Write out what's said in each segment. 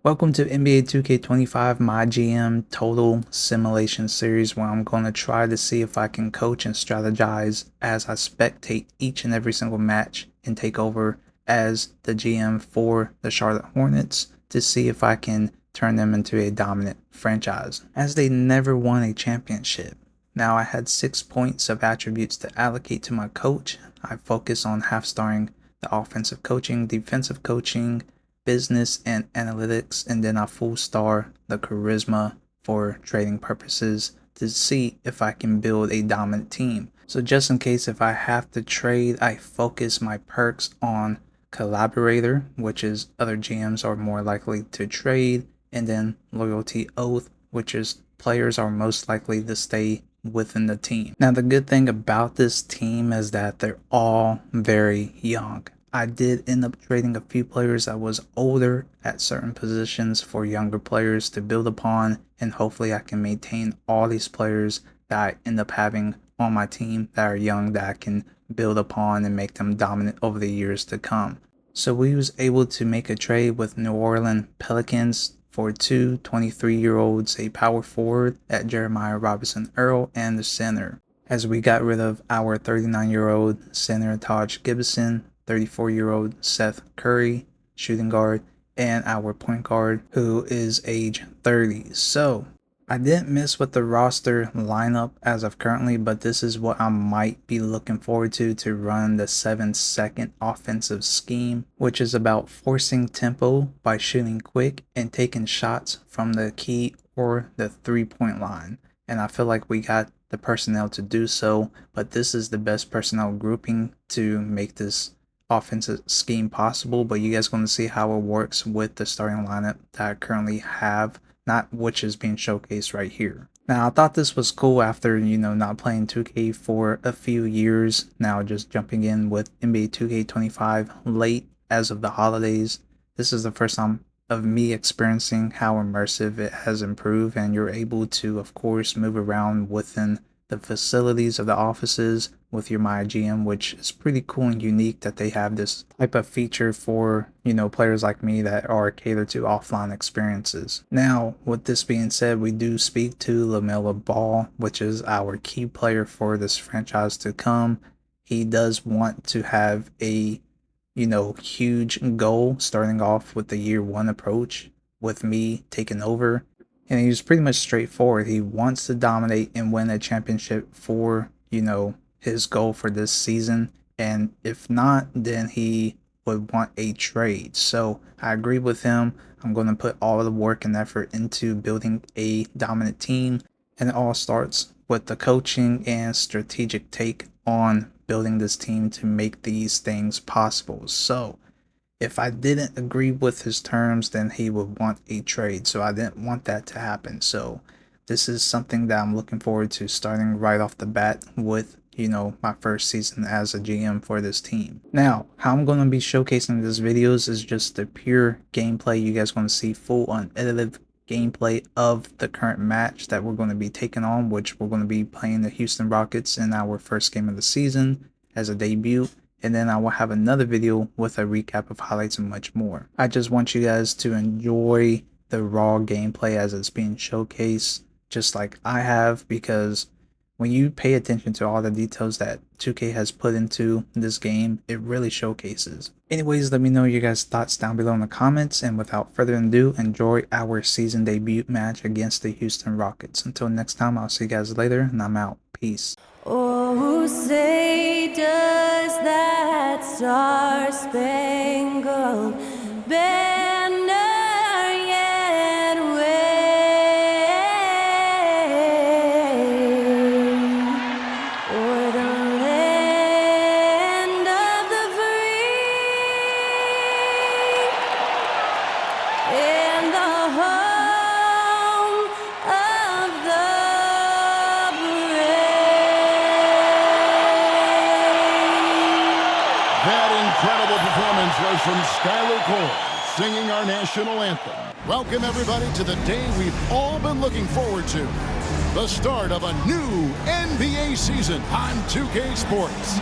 Welcome to NBA 2K25 MyGM Total Simulation Series, where I'm going to try to see if I can coach and strategize as I spectate each and every single match and take over as the GM for the Charlotte Hornets to see if I can turn them into a dominant franchise, as they never won a championship. Now, I had 6 points of attributes to allocate to my coach. I focus on half-starring the offensive coaching, defensive coaching, business and analytics, and then I full star the charisma for trading purposes to see if I can build a dominant team. So just in case if I have to trade, I focus my perks on collaborator, which is other GMs are more likely to trade, and then loyalty oath, which is players are most likely to stay within the team. Now, the good thing about this team is that they're all very young. I did end up trading a few players that was older at certain positions for younger players to build upon, and hopefully I can maintain all these players that I end up having on my team that are young that I can build upon and make them dominant over the years to come. So we was able to make a trade with New Orleans Pelicans for two 23-year-olds, a power forward at Jeremiah Robinson Earl, and the center, as we got rid of our 39-year-old center Taj Gibson, 34-year-old Seth Curry, shooting guard, and our point guard, who is age 30. So I didn't miss with the roster lineup as of currently, but this is what I might be looking forward to run the 7-second offensive scheme, which is about forcing tempo by shooting quick and taking shots from the key or the 3-point line. And I feel like we got the personnel to do so, but this is the best personnel grouping to make this offensive scheme possible. But you guys going to see how it works with the starting lineup that I currently have, not which is being showcased right here. Now, I thought this was cool after, not playing 2K for a few years. Now just jumping in with NBA 2K25 late as of the holidays. This is the first time of me experiencing how immersive it has improved, and you're able to, of course, move around within the facilities of the offices with your MyGM, which is pretty cool and unique that they have this type of feature for, players like me that are catered to offline experiences. Now, with this being said, we do speak to LaMelo Ball, which is our key player for this franchise to come. He does want to have a, huge goal starting off with the year one approach with me taking over. And he's pretty much straightforward. He wants to dominate and win a championship for, his goal for this season. And if not, then he would want a trade. So I agree with him. I'm going to put all the work and effort into building a dominant team. And it all starts with the coaching and strategic take on building this team to make these things possible. So if I didn't agree with his terms, then he would want a trade. So I didn't want that to happen. So this is something that I'm looking forward to starting right off the bat with, my first season as a GM for this team. Now, how I'm going to be showcasing this videos is just the pure gameplay. You guys going to see full unedited gameplay of the current match that we're going to be taking on, which we're going to be playing the Houston Rockets in our first game of the season as a debut. And then I will have another video with a recap of highlights and much more. I just want you guys to enjoy the raw gameplay as it's being showcased, just like I have, because when you pay attention to all the details that 2K has put into this game, it really showcases. Anyways, let me know your guys' thoughts down below in the comments, and without further ado, enjoy our season debut match against the Houston Rockets. Until next time, I'll see you guys later, and I'm out. Peace. Oh, say does that star-spangled banner yet wave o'er the land of the free and the home of the That incredible performance was from Skylar Cole, singing our national anthem. Welcome, everybody, to the day we've all been looking forward to. The start of a new NBA season on 2K Sports.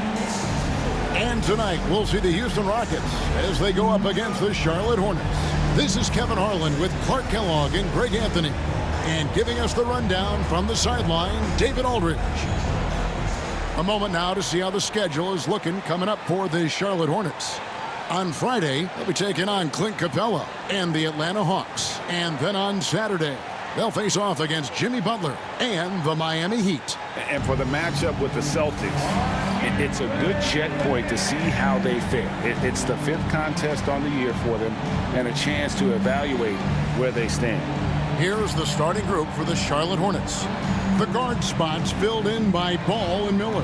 And tonight, we'll see the Houston Rockets as they go up against the Charlotte Hornets. This is Kevin Harlan with Clark Kellogg and Greg Anthony. And giving us the rundown from the sideline, David Aldridge. A moment now to see how the schedule is looking coming up for the Charlotte Hornets. On Friday, they'll be taking on Clint Capella and the Atlanta Hawks. And then on Saturday, they'll face off against Jimmy Butler and the Miami Heat. And for the matchup with the Celtics, it's a good checkpoint to see how they fare. It's the 5th contest on the year for them and a chance to evaluate where they stand. Here's the starting group for the Charlotte Hornets. The guard spots filled in by Ball and Miller.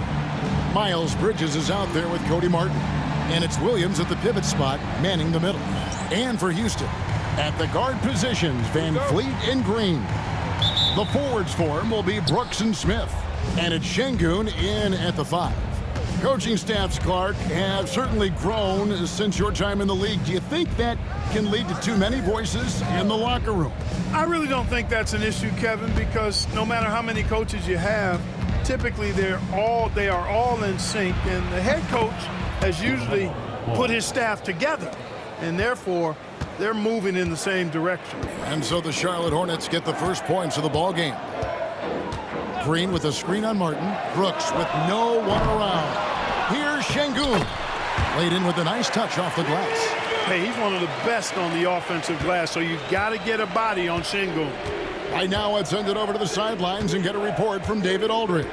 Miles Bridges is out there with Cody Martin. And it's Williams at the pivot spot, manning the middle. And for Houston, at the guard positions, Van Fleet and Green. The forwards for him will be Brooks and Smith. And it's Şengün in at the 5. Coaching staffs, Clark, have certainly grown since your time in the league. Do you think that can lead to too many voices in the locker room? I really don't think that's an issue, Kevin, because no matter how many coaches you have, typically they are all in sync, and the head coach has usually put his staff together, and therefore they're moving in the same direction. And so the Charlotte Hornets get the first points of the ball game. Green with a screen on Martin. Brooks with no one around. Here's Şengün. Laid in with a nice touch off the glass. Hey, he's one of the best on the offensive glass, so you've got to get a body on Şengün. Right now, let's send it over to the sidelines and get a report from David Aldridge.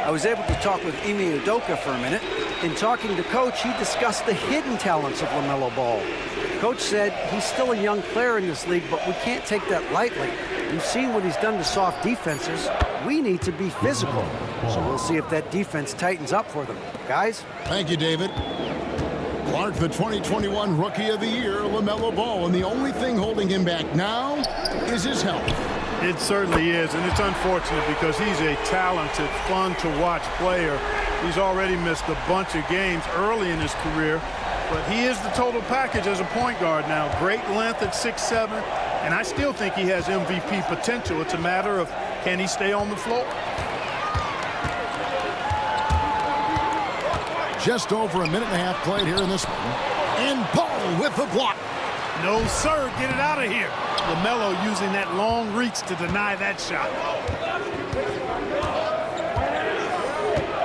I was able to talk with Ime Udoka for a minute. In talking to Coach, he discussed the hidden talents of LaMelo Ball. Coach said he's still a young player in this league, but we can't take that lightly. We've seen what he's done to soft defenses. We need to be physical. So we'll see if that defense tightens up for them. Guys? Thank you, David. Clark, the 2021 Rookie of the Year, LaMelo Ball, and the only thing holding him back now is his health. It certainly is, and it's unfortunate because he's a talented, fun-to-watch player. He's already missed a bunch of games early in his career, but he is the total package as a point guard now. Great length at 6'7", and I still think he has MVP potential. It's a matter of, can he stay on the floor? Just over a minute and a half played here in this one. And Ball with the block. No, sir. Get it out of here. LaMelo using that long reach to deny that shot.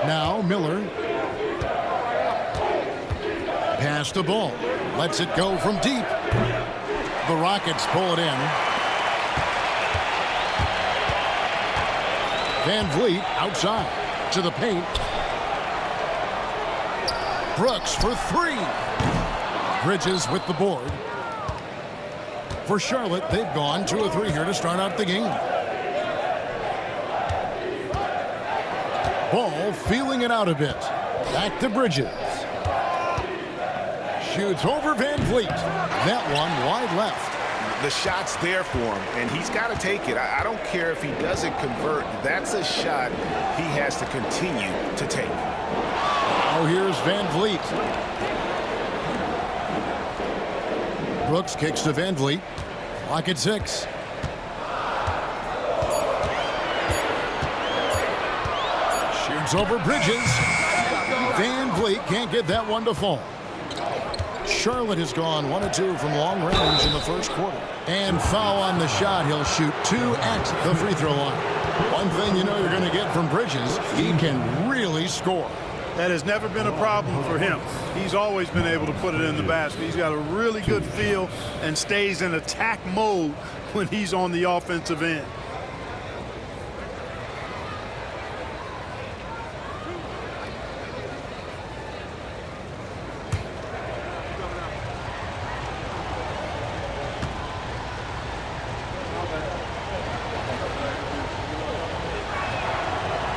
Now Miller. Pass the Ball. Lets it go from deep. The Rockets pull it in. Van Vliet outside to the paint. Brooks for 3. Bridges with the board. For Charlotte, they've gone 2 of 3 here to start out the game. Ball feeling it out a bit. Back to Bridges. Shoots over Van Vliet. That one wide left. The shot's there for him, and he's got to take it. I don't care if he doesn't convert. That's a shot he has to continue to take. Oh, here's Van Vliet. Brooks kicks to Van Vliet. Clock at 6. Shoots over Bridges. Van Vliet can't get that one to fall. Charlotte has gone 1 of 2 from long range in the first quarter. And foul on the shot. He'll shoot 2 at the free throw line. One thing you know you're going to get from Bridges, he can really score. That has never been a problem for him. He's always been able to put it in the basket. He's got a really good feel and stays in attack mode when he's on the offensive end.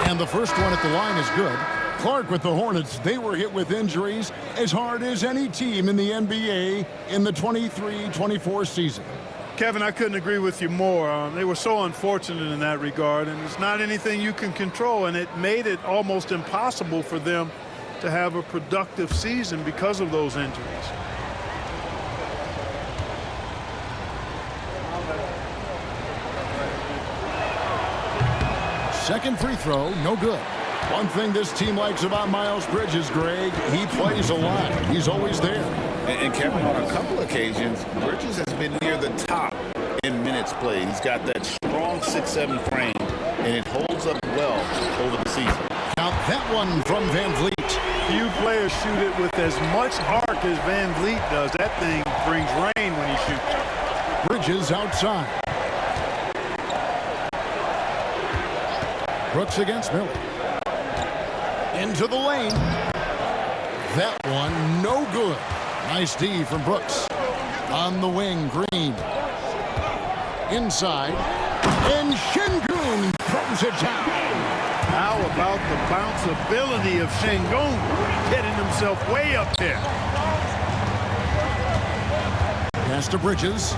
And the first one at the line is good. Clark with the Hornets, they were hit with injuries as hard as any team in the NBA in the 23-24 season. Kevin, I couldn't agree with you more. They were so unfortunate in that regard, and it's not anything you can control, and it made it almost impossible for them to have a productive season because of those injuries. Second free throw, no good. One thing this team likes about Miles Bridges, Greg, he plays a lot. He's always there. And Kevin, on a couple occasions, Bridges has been near the top in minutes played. He's got that strong 6'7" frame, and it holds up well over the season. Count that one from Van Vliet. Few players shoot it with as much heart as Van Vliet does. That thing brings rain when he shoots. Bridges outside. Brooks against Miller. Into the lane. That one no good. Nice D from Brooks. On the wing, Green. Inside. And Şengün throws it down. How about the bounce ability of Şengün getting himself way up there? Pass to Bridges.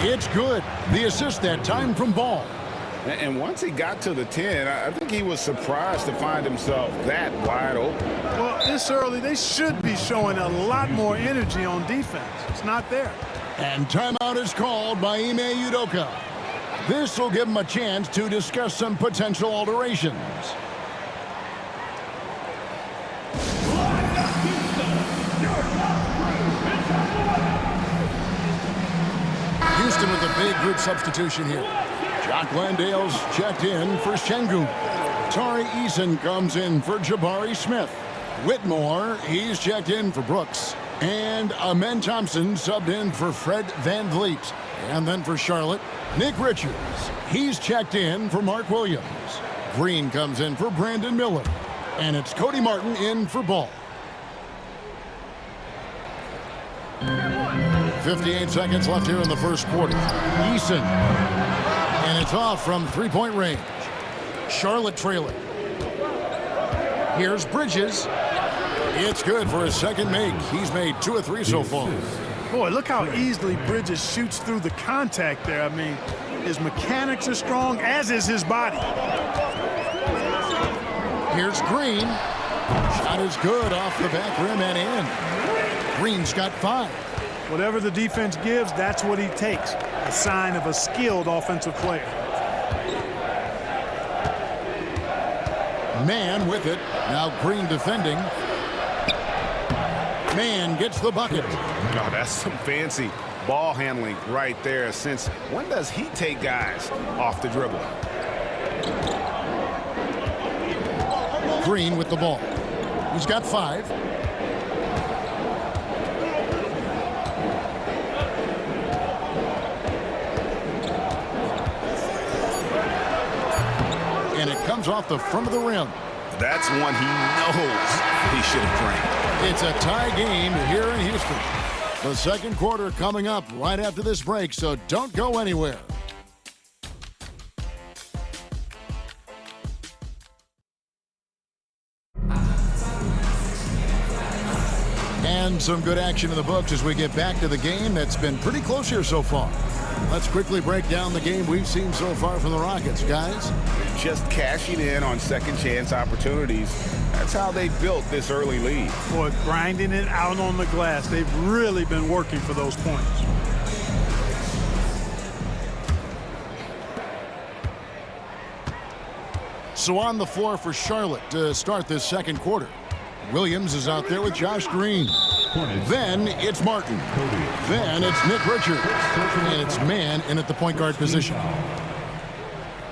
It's good. The assist that time from Ball. And once he got to the 10, I think he was surprised to find himself that wide open. Well, this early, they should be showing a lot more energy on defense. It's not there. And timeout is called by Ime Udoka. This will give him a chance to discuss some potential alterations. Houston with a big group substitution here. Jock Landale's checked in for Şengün. Tari Eason comes in for Jabari Smith. Whitmore, he's checked in for Brooks. And Amen Thompson subbed in for Fred Van Vliet. And then for Charlotte, Nick Richards. He's checked in for Mark Williams. Green comes in for Brandon Miller. And it's Cody Martin in for Ball. 58 seconds left here in the first quarter. Eason. And it's off from three-point range. Charlotte trailing. Here's Bridges. It's good for his second make. He's made 2 of 3 so far. Boy, look how easily Bridges shoots through the contact there. I mean, his mechanics are strong, as is his body. Here's Green. Shot is good off the back rim and in. Green's got 5. Whatever the defense gives, that's what he takes. A sign of a skilled offensive player. Man with it. Now Green defending. Man gets the bucket. Oh, that's some fancy ball handling right there. Since when does he take guys off the dribble? Green with the ball. He's got 5. And it comes off the front of the rim. That's one he knows he should have drained. It's a tie game here in Houston. The second quarter coming up right after this break, so don't go anywhere. And some good action in the books as we get back to the game that's been pretty close here so far. Let's quickly break down the game we've seen so far from the Rockets, guys. Just cashing in on second chance opportunities. That's how they built this early lead. Boy, grinding it out on the glass. They've really been working for those points. So on the floor for Charlotte to start this second quarter. Williams is out there with Josh Green. Then it's Martin. Then it's Nick Richards. And it's Man in at the point guard position.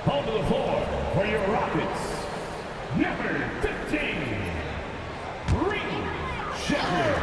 On to the floor for your Rockets, number 15, Reed Shepard.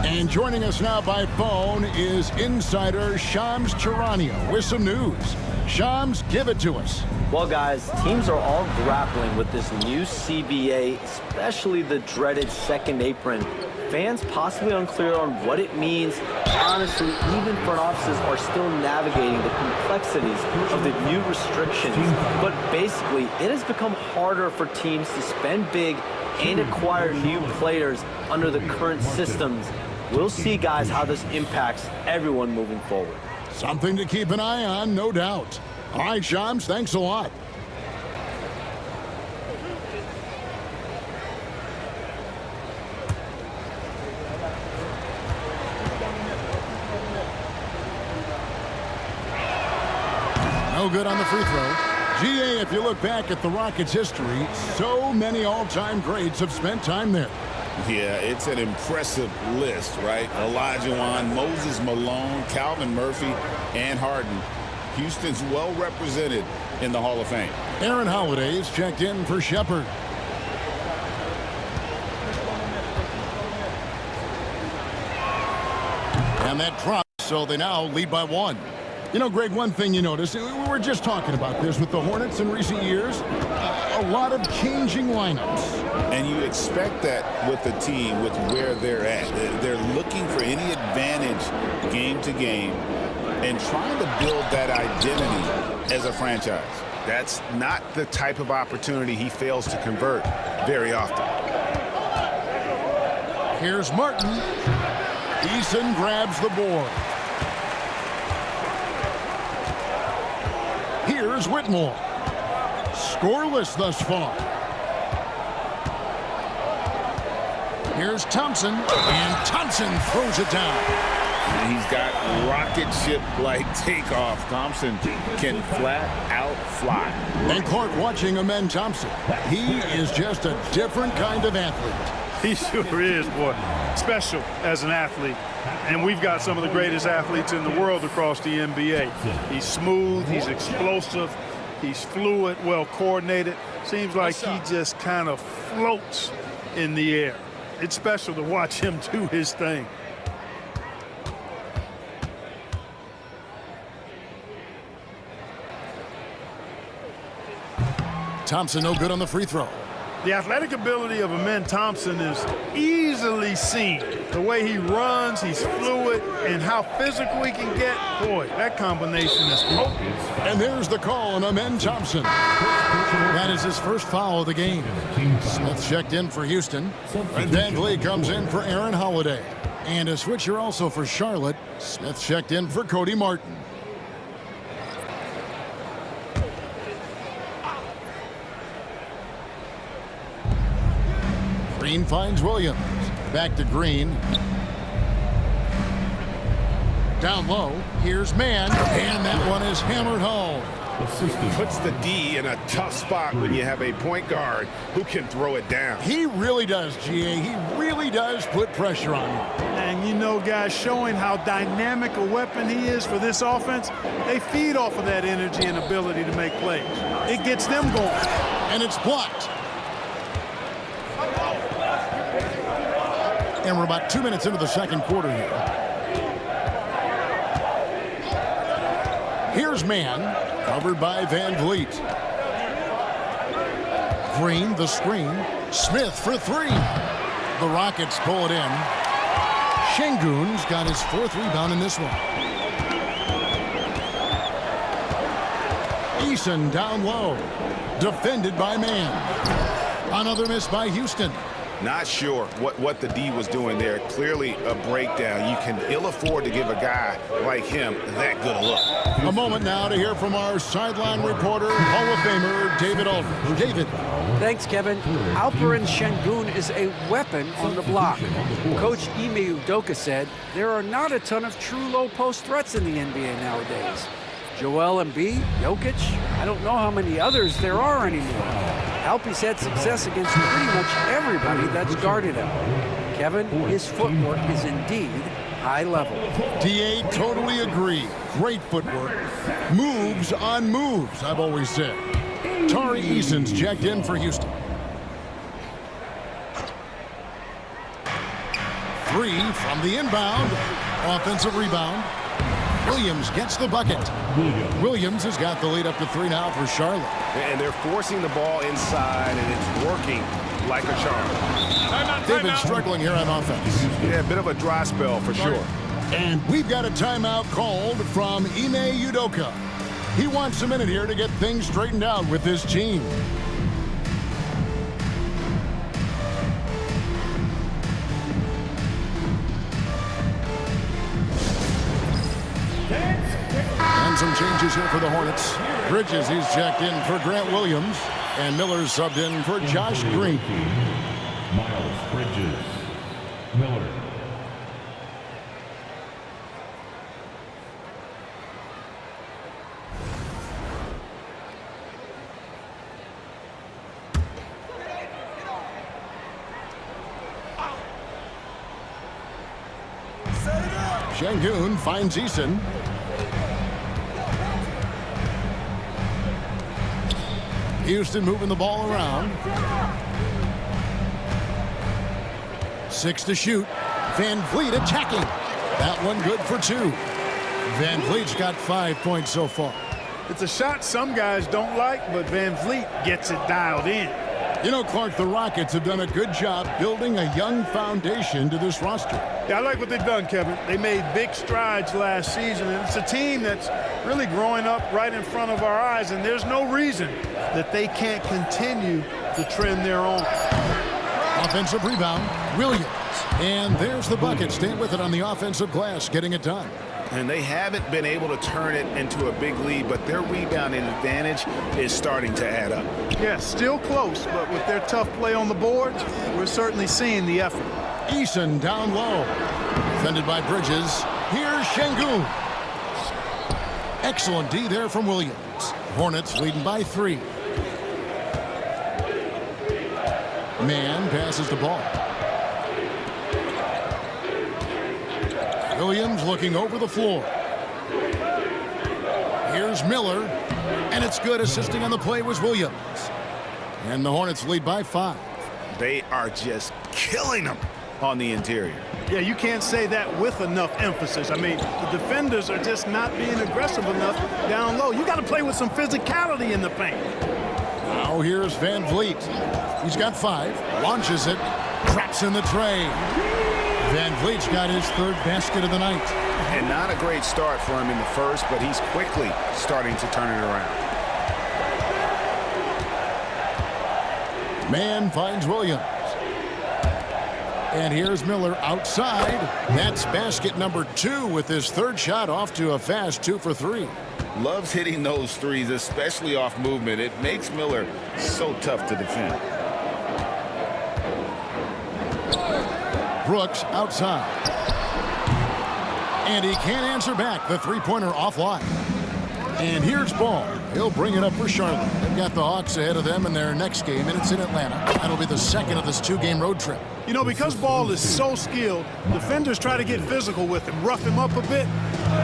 And joining us now by phone is insider Shams Charania with some news. Shams, give it to us. Well, guys, teams are all grappling with this new CBA, especially the dreaded second apron. Fans possibly unclear on what it means. Honestly, even front offices are still navigating the complexities of the new restrictions. But basically, it has become harder for teams to spend big and acquire new players under the current systems. We'll see, guys, how this impacts everyone moving forward. Something to keep an eye on, no doubt. All right, Shams, thanks a lot. No good on the free throw. GA, if you look back at the Rockets' history, so many all-time greats have spent time there. Yeah, it's an impressive list, right? Olajuwon, Moses Malone, Calvin Murphy, and Harden. Houston's well represented in the Hall of Fame. Aaron Holiday is checked in for Shepard. And that drops, so they now lead by 1. You know, Greg, one thing you notice, we were just talking about this with the Hornets in recent years, a lot of changing lineups. And you expect that with the team, with where they're at. They're looking for any advantage game to game and trying to build that identity as a franchise. That's not the type of opportunity he fails to convert very often. Here's Martin. Eason grabs the board. Here's Whitmore. Scoreless thus far. Here's Thompson, and Thompson throws it down. He's got rocket ship-like takeoff. Thompson can flat out fly. And Clark watching Amen Thompson. He is just a different kind of athlete. He sure is, boy. Special as an athlete. And we've got some of the greatest athletes in the world across the NBA. He's smooth, he's explosive, he's fluid, well coordinated. Seems like he just kind of floats in the air. It's special to watch him do his thing. Thompson no good on the free throw. The athletic ability of Amen Thompson is easily seen. The way he runs, he's fluid, and how physical he can get. Boy, that combination is potent. And there's the call on Amen Thompson. That is his first foul of the game. Smith checked in for Houston. And Van Vliet comes in for Aaron Holiday. And a switcher also for Charlotte. Smith checked in for Cody Martin. Green finds Williams. Back to Green. Down low. Here's Mann. And that one is hammered home. Puts the D in a tough spot when you have a point guard who can throw it down. He really does, GA. He really does put pressure on you. And you know, guys, showing how dynamic a weapon he is for this offense, they feed off of that energy and ability to make plays. It gets them going. And it's blocked. And we're about 2 minutes into the second quarter here. Here's Mann, covered by Van Vliet. Green, the screen. Smith for three. The Rockets pull it in. Şengün's got his fourth rebound in this one. Eason down low. Defended by Mann. Another miss by Houston. Not sure what the D was doing there. Clearly a breakdown. You can ill afford to give a guy like him that good a look. A moment now to hear from our sideline reporter, Hall of Famer David Aldridge. David. Thanks, Kevin. Alperen Şengün is a weapon on the block. Coach Ime Udoka said there are not a ton of true low-post threats in the NBA nowadays. Joel Embiid, Jokic, I don't know how many others there are anymore. Alpe's had success against pretty much everybody that's guarded him. Kevin, his footwork is indeed high level. DA totally agree. Great footwork. Moves on moves, I've always said. Tari Eason's checked in for Houston. Three from the inbound. Offensive rebound. Williams gets the bucket. Williams has got the lead up to three now for Charlotte. And they're forcing the ball inside, and it's working like a charm. They've been struggling here on offense. Yeah, a bit of a dry spell for sure. And we've got a timeout called from Ime Udoka. He wants a minute here to get things straightened out with his team. And some changes here for the Hornets. Bridges, he's checked in for Grant Williams. And Miller's subbed in for Josh Green. Miles Bridges. Miller. Şengün finds Eason. Houston moving the ball around. 6 to shoot. Van Vliet attacking. That one good for 2. Van Vliet's got 5 points so far. It's a shot some guys don't like, but Van Vliet gets it dialed in. You know, Clark, the Rockets have done a good job building a young foundation to this roster. Yeah, I like what they've done, Kevin. They made big strides last season, and it's a team that's really growing up right in front of our eyes, and there's no reason that they can't continue the trend they're on. Offensive rebound, Williams. And there's the bucket. Stay with it on the offensive glass, getting it done. And they haven't been able to turn it into a big lead, but their rebounding advantage is starting to add up. Yeah, still close, but with their tough play on the boards, we're certainly seeing the effort. Eason down low. Defended by Bridges. Here's Şengün. Excellent D there from Williams. Hornets leading by 3. Mann passes the ball. Williams looking over the floor. Here's Miller, and it's good. Assisting on the play was Williams. And the Hornets lead by 5. They are just killing them on the interior. Yeah, you can't say that with enough emphasis. I mean, the defenders are just not being aggressive enough down low. You got to play with some physicality in the paint. Now here's Van Vliet. He's got 5, launches it, traps in the tray. Van Vliet's got his 3rd basket of the night. And not a great start for him in the first, but he's quickly starting to turn it around. Mann finds Williams. And here's Miller outside. That's basket number 2 with his 3rd shot off to a fast 2 for 3. Loves hitting those threes, especially off movement. It makes Miller so tough to defend. Brooks outside. And he can't answer back. The three-pointer offline. And here's Ball. He'll bring it up for Charlotte. They've got the Hawks ahead of them in their next game, and it's in Atlanta. That'll be the second of this 2-game road trip. You know, because Ball is so skilled, defenders try to get physical with him, rough him up a bit,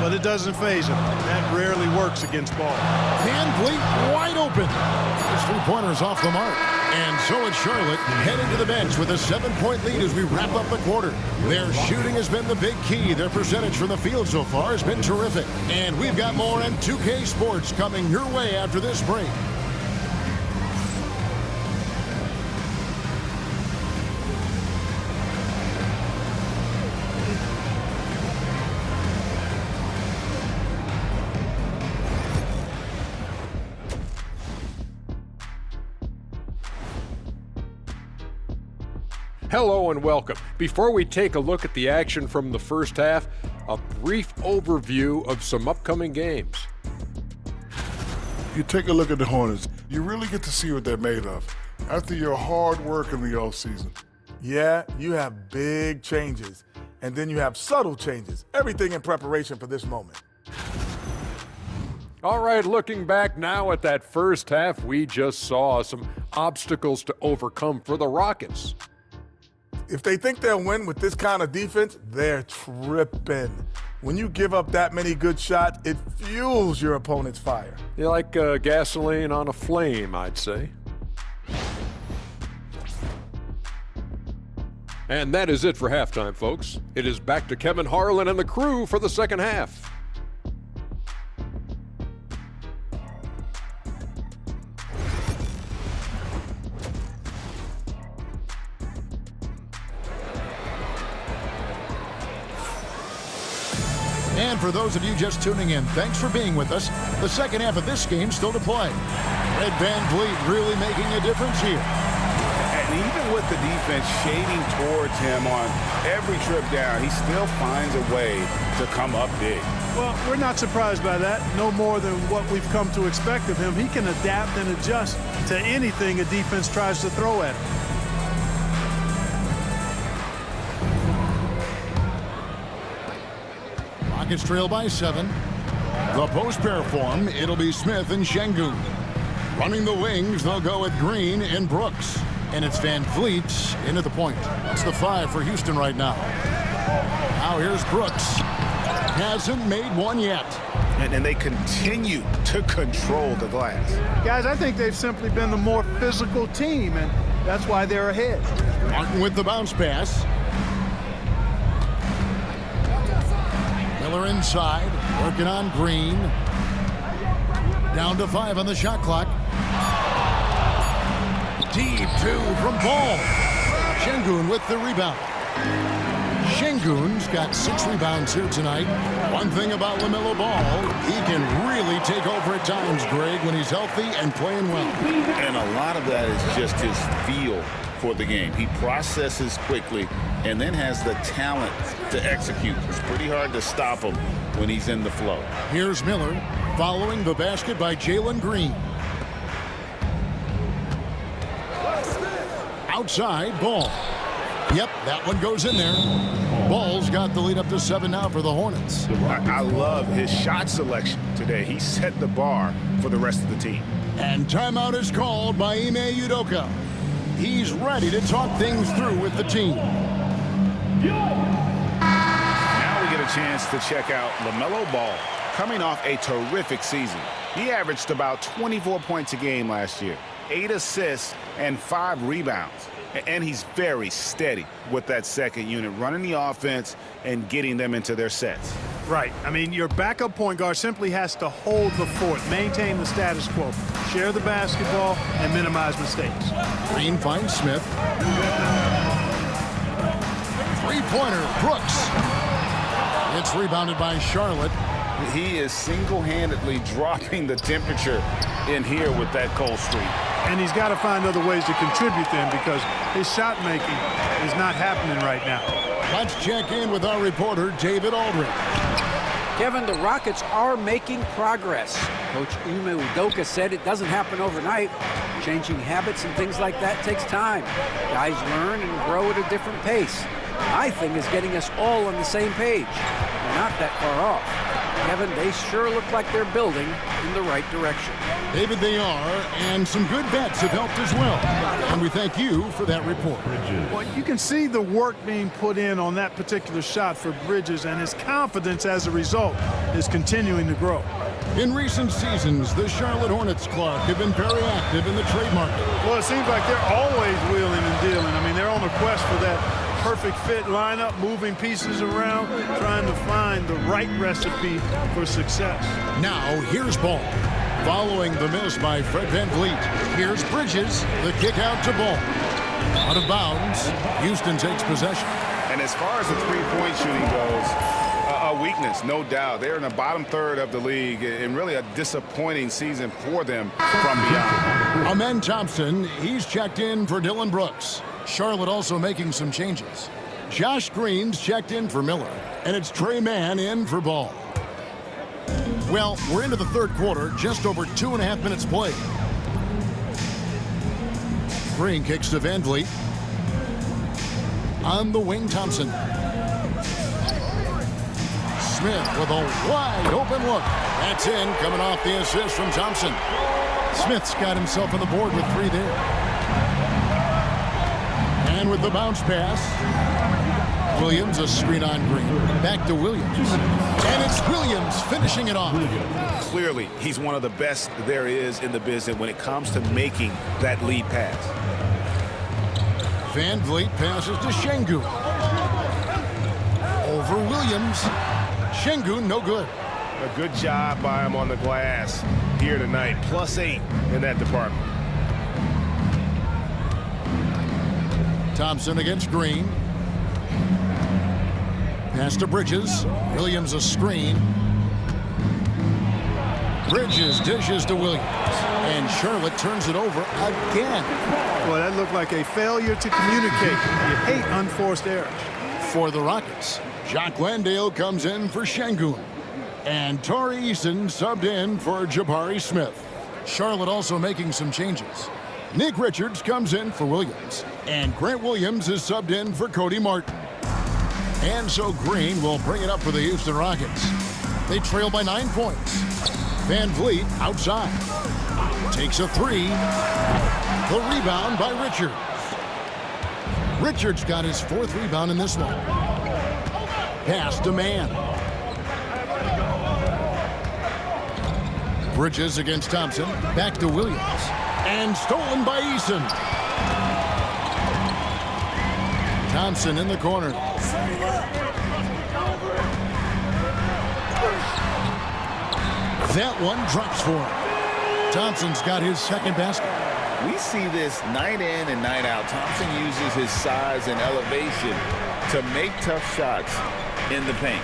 but it doesn't faze him. That rarely works against Ball. Van Vliet wide open. His three-pointer's off the mark. And so it's Charlotte heading to the bench with a 7-point lead as we wrap up the quarter. Their shooting has been the big key. Their percentage from the field so far has been terrific. And we've got more M2K Sports coming your way after this break. Hello and welcome. Before we take a look at the action from the first half, a brief overview of some upcoming games. You take a look at the Hornets, you really get to see what they're made of after your hard work in the offseason. Yeah, you have big changes, and then you have subtle changes. Everything in preparation for this moment. All right, looking back now at that first half, we just saw some obstacles to overcome for the Rockets. If they think they'll win with this kind of defense, they're tripping. When you give up that many good shots, it fuels your opponent's fire. You're like gasoline on a flame, I'd say. And that is it for halftime, folks. It is back to Kevin Harlan and the crew for the second half. And for those of you just tuning in, thanks for being with us. The second half of this game still to play. Red Van Vliet really making a difference here. And even with the defense shading towards him on every trip down, he still finds a way to come up big. Well, we're not surprised by that. No more than what we've come to expect of him. He can adapt and adjust to anything a defense tries to throw at him. Rockets trail by 7. The post pair form, it'll be Smith and Şengün. Running the wings, they'll go with Green and Brooks. And it's Van Vliet into the point. That's the 5 for Houston right now. Now here's Brooks. hasn't made one yet. And they continue to control the glass. Guys, I think they've simply been the more physical team, and that's why they're ahead. Martin with the bounce pass. Miller inside, working on Green. Down to 5 on the shot clock. Deep 2 from Ball. Şengün with the rebound. Şengün's got 6 rebounds here tonight. One thing about LaMelo Ball, he can really take over at times, Greg, when he's healthy and playing well. And a lot of that is just his feel for the game. He processes quickly and then has the talent to execute. It's pretty hard to stop him when he's in the flow. Here's Miller following the basket by Jalen Green. Outside, Ball. Yep, that one goes in there. Ball's got the lead up to 7 now for the Hornets. I love his shot selection today. He set the bar for the rest of the team. And timeout is called by Ime Udoka. He's ready to talk things through with the team. Now we get a chance to check out LaMelo Ball, coming off a terrific season. He averaged about 24 points a game last year, 8 assists, and 5 rebounds. And he's very steady with that second unit, running the offense and getting them into their sets. Right. I mean, your backup point guard simply has to hold the fort, maintain the status quo, share the basketball, and minimize mistakes. Green finds Smith. Three-pointer, Brooks. It's rebounded by Charlotte. He is single-handedly dropping the temperature in here with that cold streak. And he's got to find other ways to contribute then, because his shot making is not happening right now. Let's check in with our reporter, David Aldridge. Kevin, the Rockets are making progress. Coach Ime Udoka said it doesn't happen overnight. Changing habits and things like that takes time. Guys learn and grow at a different pace. My thing is getting us all on the same page. We're not that far off. Kevin, they sure look like they're building in the right direction. David, they are, and some good bets have helped as well. And we thank you for that report. Well, you can see the work being put in on that particular shot for Bridges, and his confidence as a result is continuing to grow. In recent seasons, the Charlotte Hornets, Clark, have been very active in the trade market. Well, it seems like they're always wheeling and dealing. I mean, they're on a quest for that perfect fit lineup, moving pieces around, trying to find the right recipe for success. Now, here's Ball. Following the miss by Fred VanVleet, here's Bridges, the kick out to Ball. Out of bounds, Houston takes possession. And as far as the three-point shooting goes, a weakness, no doubt. They're in the bottom third of the league, and really a disappointing season for them from beyond. Amen Thompson, he's checked in for Dylan Brooks. Charlotte also making some changes. Josh Green's checked in for Miller, and it's Trey Mann in for Ball. Well, we're into the third quarter, just over 2.5 minutes played. Green kicks to VanVleet. On the wing, Thompson. Smith with a wide open look. That's in, coming off the assist from Thompson. Smith's got himself on the board with 3 there. And with the bounce pass, Williams, a screen on Green. Back to Williams. And it's Williams finishing it off. Clearly, he's one of the best there is in the business when it comes to making that lead pass. VanVleet passes to Şengün. Over Williams. Şengün, no good. A good job by him on the glass here tonight. +8 in that department. Thompson against Green. Pass to Bridges. Williams a screen. Bridges dishes to Williams. And Charlotte turns it over again. Well, that looked like a failure to communicate. You hate unforced errors. For the Rockets, Jacques Landale comes in for Şengün. And Torrey Eason subbed in for Jabari Smith. Charlotte also making some changes. Nick Richards comes in for Williams. And Grant Williams is subbed in for Cody Martin. And so Green will bring it up for the Houston Rockets. They trail by 9 points. VanVleet outside. Takes a 3. The rebound by Richards. Richards got his 4th rebound in this one. Pass to Mann. Bridges against Thompson. Back to Williams. And stolen by Eason. Thompson in the corner. That one drops for him. Thompson's got his second basket. We see this night in and night out. Thompson uses his size and elevation to make tough shots in the paint.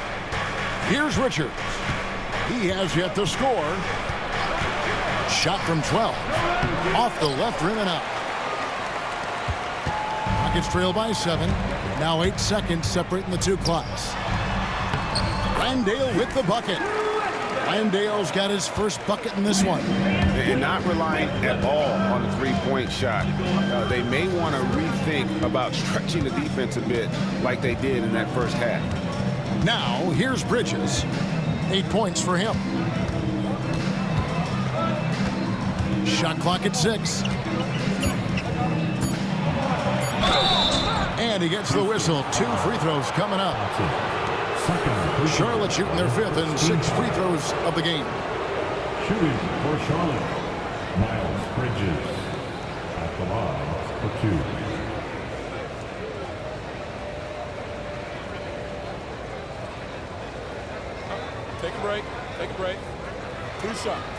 Here's Richards. He has yet to score. Shot from 12. Off the left rim and out. Rockets trail by 7. Now 8 seconds separating the two clocks. Landale with the bucket. Landale's got his first bucket in this one. And not relying at all on the three-point shot. They may want to rethink about stretching the defense a bit like they did in that first half. Now, here's Bridges. 8 points for him. Shot clock at 6. And he gets the whistle. 2 free throws coming up. Charlotte shooting their 5th and 6 free throws of the game. Shooting for Charlotte, Miles Bridges at the line for 2. Take a break. Take a break. 2 shots.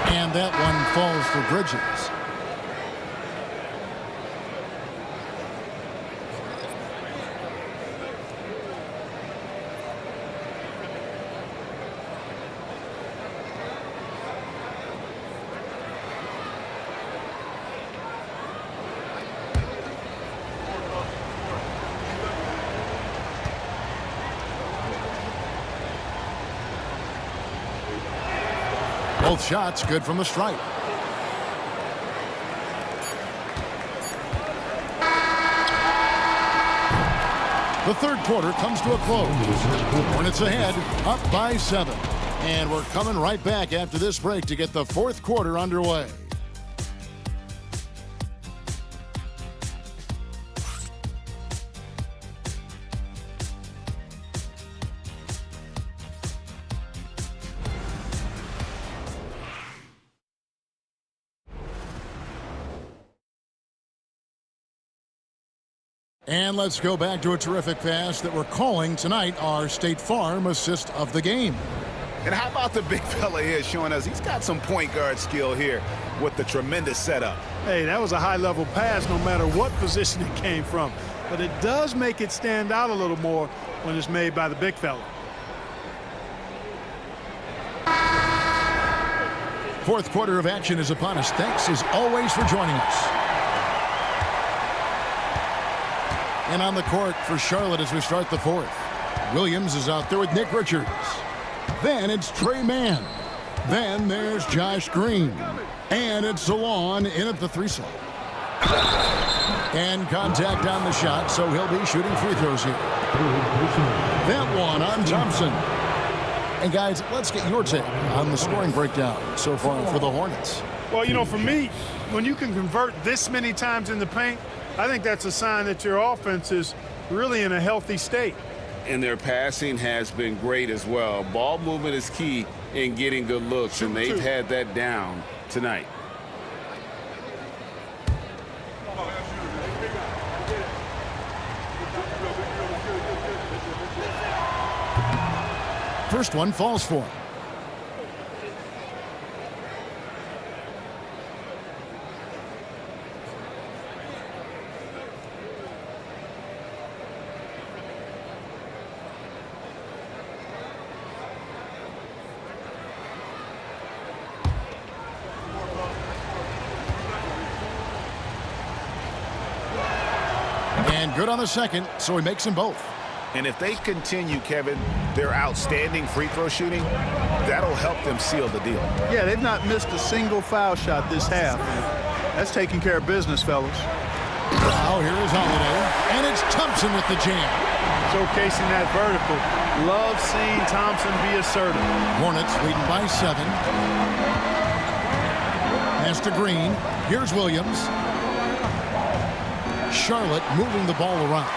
And that one falls for Bridges. Both shots good from the stripe. The third quarter comes to a close. Hornets ahead, up by 7. And we're coming right back after this break to get the fourth quarter underway. And let's go back to a terrific pass that we're calling tonight our State Farm assist of the game. And how about the big fella here showing us he's got some point guard skill here with the tremendous setup. Hey, that was a high-level pass no matter what position it came from. But it does make it stand out a little more when it's made by the big fella. Fourth quarter of action is upon us. Thanks as always for joining us. And on the court for Charlotte as we start the fourth. Williams is out there with Nick Richards. Then it's Trey Mann. Then there's Josh Green. And it's Zalon in at the 3 slot. And contact on the shot, so he'll be shooting free throws here. That one on Thompson. And guys, let's get your take on the scoring breakdown so far for the Hornets. Well, you know, for me, when you can convert this many times in the paint, I think that's a sign that your offense is really in a healthy state. And their passing has been great as well. Ball movement is key in getting good looks, and they've had that down tonight. First one falls for him. Good on the second, so he makes them both. And if they continue, Kevin, their outstanding free throw shooting, that'll help them seal the deal. Yeah, they've not missed a single foul shot this half. That's taking care of business, fellas. Now here is Holiday, and it's Thompson with the jam. Showcasing that vertical. Love seeing Thompson be assertive. Hornets leading by 7. pass to Green. Here's Williams. Charlotte moving the ball around.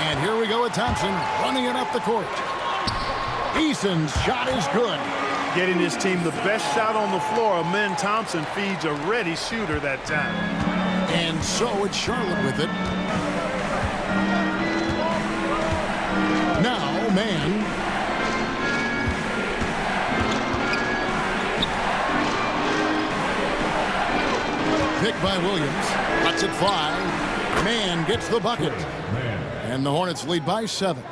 And here we go with Thompson running it up the court. Eason's shot is good. Getting his team the best shot on the floor. Amen Thompson feeds a ready shooter that time. And so it's Charlotte with it. Now, man. Picked by Williams. Lets it fly. Man gets the bucket. And the Hornets lead by 7.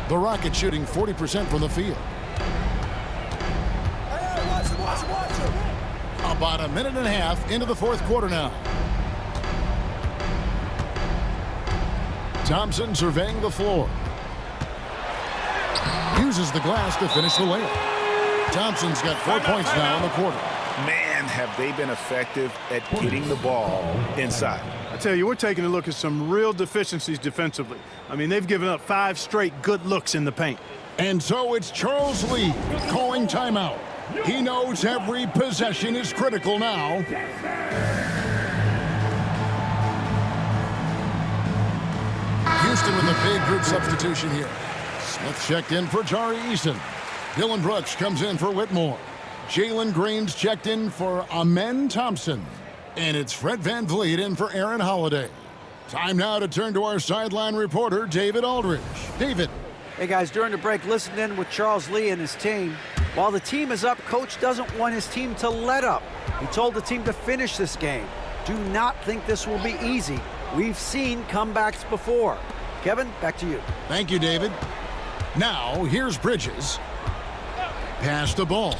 The Rockets shooting 40% from the field. About a minute and a half into the fourth quarter now. Thompson surveying the floor. Uses the glass to finish the layup. Thompson's got 4 points now in the quarter. Man, have they been effective at getting the ball inside. I tell you, we're taking a look at some real deficiencies defensively. I mean, they've given up 5 straight good looks in the paint. And so it's Charles Lee calling timeout. He knows every possession is critical now. Houston with a big group substitution here. Smith checked in for Jari Eason. Dylan Brooks comes in for Whitmore. Jalen Green's checked in for Amen Thompson. And it's Fred VanVleet in for Aaron Holiday. Time now to turn to our sideline reporter, David Aldridge. David. Hey, guys, during the break, listen in with Charles Lee and his team. While the team is up, Coach doesn't want his team to let up. He told the team to finish this game. Do not think this will be easy. We've seen comebacks before. Kevin, back to you. Thank you, David. Now, here's Bridges. Pass the ball.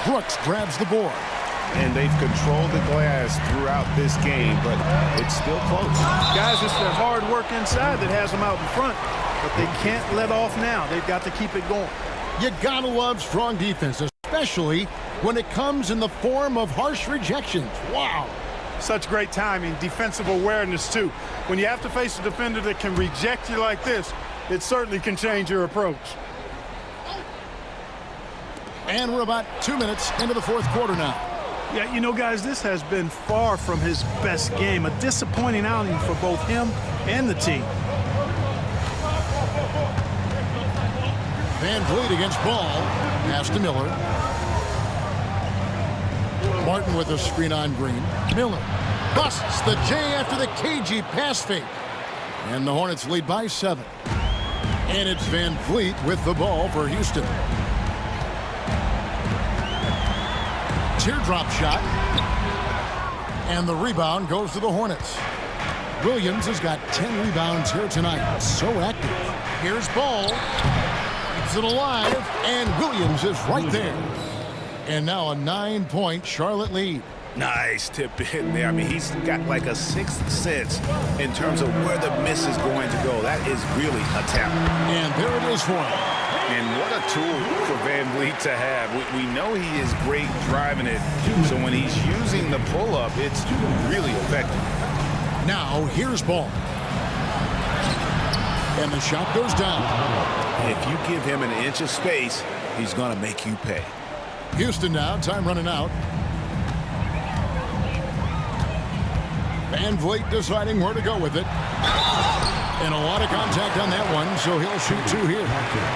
Brooks grabs the board. And they've controlled the glass throughout this game, but it's still close. Guys, it's their hard work inside that has them out in front, but they can't let off now. They've got to keep it going. You gotta love strong defense, especially when it comes in the form of harsh rejections. Wow. Such great timing, defensive awareness, too. When you have to face a defender that can reject you like this, it certainly can change your approach. And we're about 2 minutes into the fourth quarter now. Yeah, you know, guys, this has been far from his best game. A disappointing outing for both him and the team. VanVleet against Ball. Pass to Miller. Martin with a screen on Green. Miller busts the J after the cagey pass fake. And the Hornets lead by 7. And it's VanVleet with the ball for Houston. Teardrop shot. And the rebound goes to the Hornets. Williams has got 10 rebounds here tonight. So active. Here's Ball. Keeps it alive. And Williams is right there. And now a 9-point Charlotte lead. Nice tip in there. I mean, he's got like a sixth sense in terms of where the miss is going to go. That is really a talent. And there it is for him. And what a tool for VanVleet to have. We know he is great driving it, so when he's using the pull-up, it's really effective. Now, here's Ball. And the shot goes down. If you give him an inch of space, he's going to make you pay. Houston now, time running out. VanVleet deciding where to go with it. And a lot of contact on that one, so he'll shoot 2 here.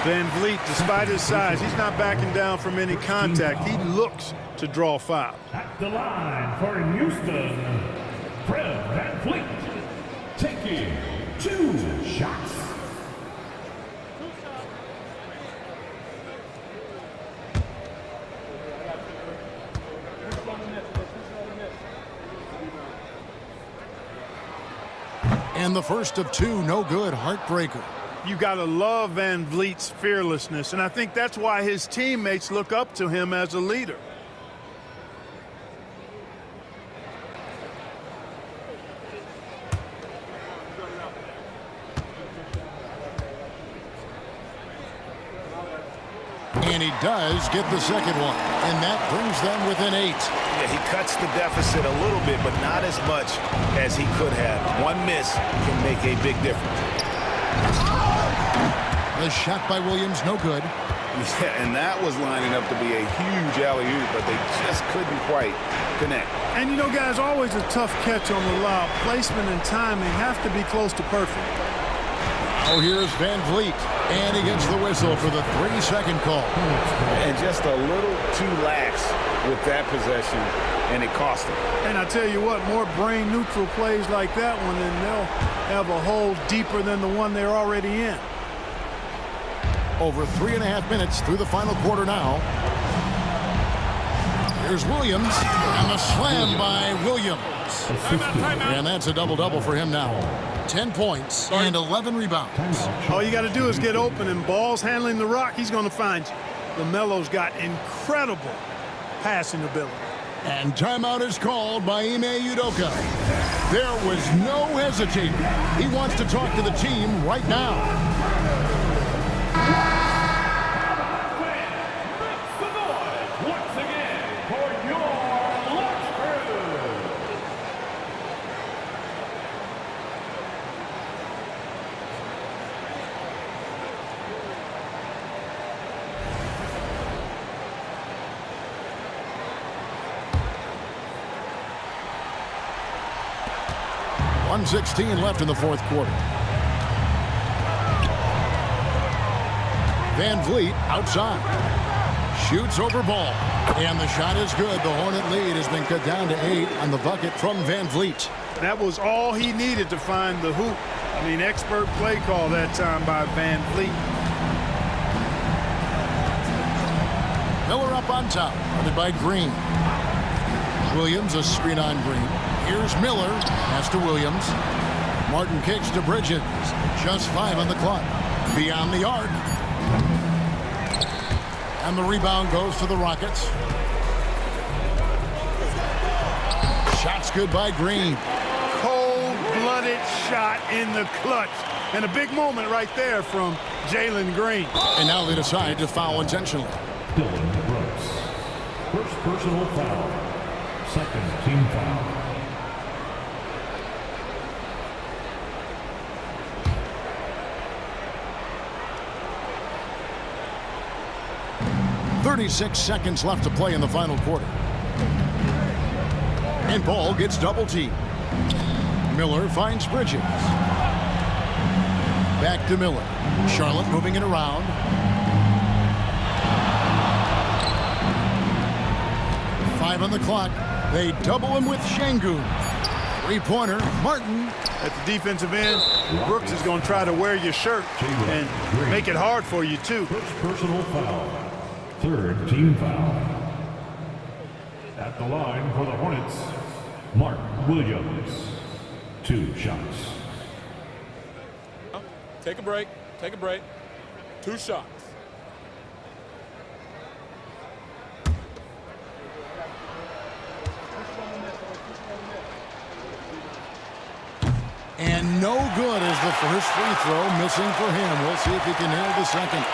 VanVleet, despite his size, he's not backing down from any contact. He looks to draw foul. At the line for Houston, Fred VanVleet taking 2 shots. And the first of 2, no good, heartbreaker. You got to love VanVleet's fearlessness, and I think that's why his teammates look up to him as a leader. And he does get the second one, and that brings them within 8. Yeah, he cuts the deficit a little bit, but not as much as he could have. One miss can make a big difference. The shot by Williams, no good. Yeah, and that was lining up to be a huge alley-oop, but they just couldn't quite connect. And you know, guys, always a tough catch on the lob. Placement and timing have to be close to perfect. Oh, here's Van Vliet, and he gets the whistle for the 3-second call. And just a little too lax with that possession, and it cost him. And I tell you what, more brain-neutral plays like that one, and they'll have a hole deeper than the one they're already in. Over 3.5 minutes through the final quarter now. Here's Williams, and the slam by Williams. And that's a double-double for him now. 10 points and 11 rebounds. All you got to do is get open, and Ball's handling the rock. He's going to find you. LaMelo's got incredible passing ability. And timeout is called by Ime Udoka. There was no hesitating. He wants to talk to the team right now. .16 left in the fourth quarter. Van Vliet outside. Shoots over Ball. And the shot is good. The Hornet lead has been cut down to 8 on the bucket from Van Vliet. That was all he needed to find the hoop. I mean, expert play call that time by Van Vliet. Miller up on top. Guarded by Green. Williams a screen on Green. Here's Miller. Pass to Williams. Martin kicks to Bridges. Just 5 on the clock. Beyond the arc. And the rebound goes to the Rockets. Shot's good by Green. Cold-blooded shot in the clutch. And a big moment right there from Jalen Green. And now they decide to foul intentionally. Dylan Brooks. First personal foul. Second team foul. 36 seconds left to play in the final quarter. And Ball gets double teamed. Miller finds Bridges. Back to Miller. Charlotte moving it around. Five on the clock. They double him with Şengün. Three-pointer, Martin. At the defensive end, Brooks is going to try to wear your shirt and make it hard for you, too. First personal foul. Third team foul. At the line for the Hornets, Mark Williams. 2 shots. Take a break. Take a break. 2 shots. And no good as the first free throw missing for him. We'll see if he can nail the second.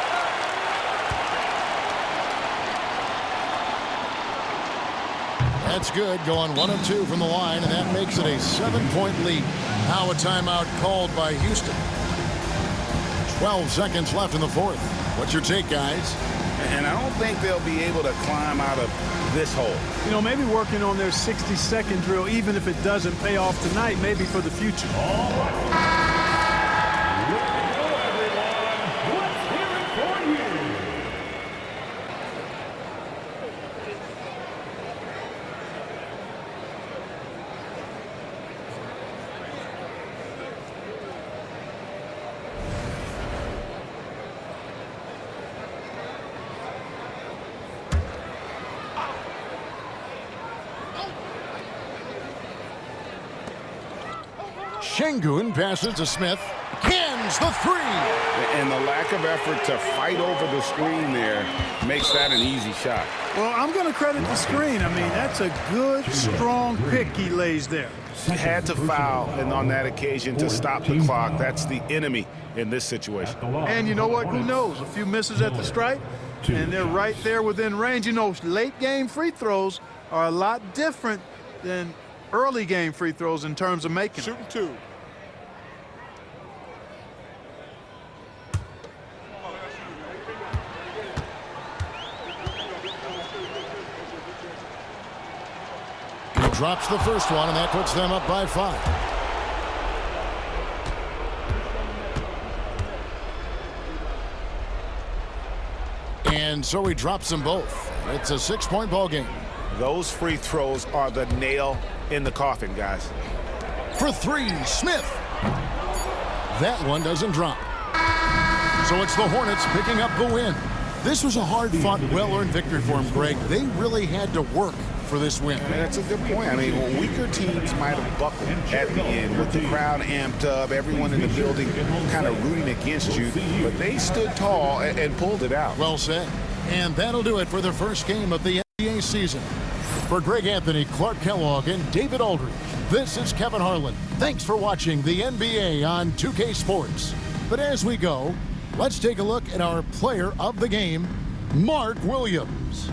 That's good, going 1 of 2 from the line, and that makes it a 7-point lead. Now a timeout called by Houston. 12 seconds left in the fourth. What's your take, guys? And I don't think they'll be able to climb out of this hole. You know, maybe working on their 60-second drill, even if it doesn't pay off tonight, maybe for the future. Şengün passes to Smith. Cans the three. And the lack of effort to fight over the screen there makes that an easy shot. Well, I'm going to credit the screen. I mean, that's a good, strong pick he lays there. Had to foul, and on that occasion to stop the clock. That's the enemy in this situation. And you know what? Who knows? A few misses at the stripe, and they're right there within range. You know, late-game free throws are a lot different than early-game free throws in terms of making. Shooting 2. drops the first one, and that puts them up by 5. And so he drops them both. It's a 6-point ball game. Those free throws are the nail in the coffin, guys. For 3, Smith. That one doesn't drop. So it's the Hornets picking up the win. This was a hard-fought, well-earned victory for them, Greg. They really had to work for this win. That's a good point. I mean, weaker teams might have buckled at the end with the crowd amped up, everyone in the building kind of rooting against you, but they stood tall and pulled it out. Well said. And that'll do it for the first game of the NBA season. For Greg Anthony, Clark Kellogg, and David Aldridge, this is Kevin Harlan. Thanks for watching the NBA on 2K Sports. But as we go, let's take a look at our player of the game, Mark Williams.